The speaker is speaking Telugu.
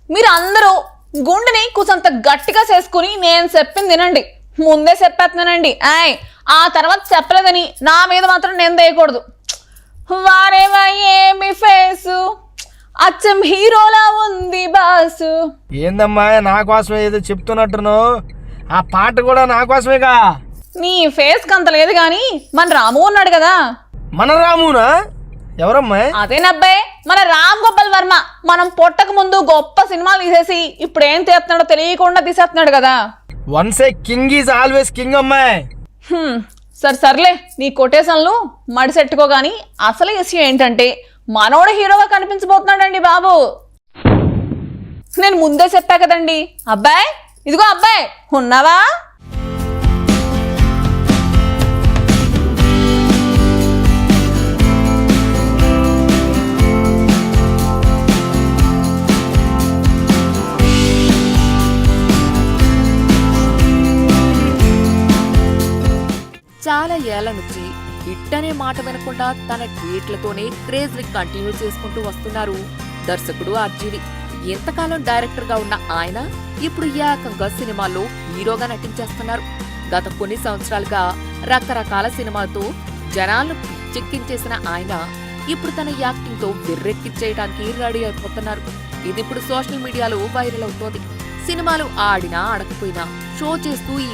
మీరు అందరూ గుండెని కుసంత గట్టిగా చేసుకుని నేను చెప్పింది తినండి. ముందే చెప్పేస్తున్నానండి. ఆ తర్వాత చెప్పలేదని నా మీద మాత్రం నేను వేయకూడదు. వారేవా ఏమి ఫేసు, అచ్చం హీరోలా ఉంది బాసు. ఏందమ్మా నా కోసమే ఏదో చెప్తున్నట్టున్నావు? ఆ పాట కూడా నా కోసమేగా. నీ ఫేస్ కంత లేదు గాని మన రాము ఉన్నాడు కదా. మన రామునా? ఎవరమ్మా? అదేనబ్బాయి, మన రామ్ గోపాల్ వర్మ. మనం పొట్టక ముందు గొప్ప సినిమాలు తీసేసి ఇప్పుడు ఏం తీస్తున్నాడో తెలియకుండా తీసేస్తున్నాడు కదా. Once a king is always king అమ్మాయి. సర్లే నీ కొటేషన్లు మడిసెట్టుకో గాని అసలు విషయం ఏంటంటే మనోడు హీరోగా కనిపించబోతున్నాడండి బాబు. నేను ముందే చెప్పా కదండి. అబ్బాయి, ఇదిగో అబ్బాయి, ఉన్నావా? చాలా ఏళ్ల నుంచి హిట్ అనే మాట వినకుండా తన ట్వీట్లతోనే క్రేజ్ ని కంటిన్యూ చేసుకుంటూ వస్తున్నారు దర్శకుడు ఆర్జీవి. ఎంతకాలం డైరెక్టర్ గా ఉన్న ఆయన ఇప్పుడు ఏకంగా సినిమాల్లో హీరోగా నటించేస్తున్నారు. గత కొన్ని సంవత్సరాలుగా రకరకాల సినిమాలతో జనాలను పిచ్చెక్కించేసిన ఆయన ఇప్పుడు తన యాక్టింగ్ తో విర్రెక్కించేయడానికి రెడీ అయిపోతున్నారు. ఇది ఇప్పుడు సోషల్ మీడియాలో వైరల్ అవుతోంది. సినిమాలు ఆడినా ఆడకపోయినా షో చేస్తూ ఈ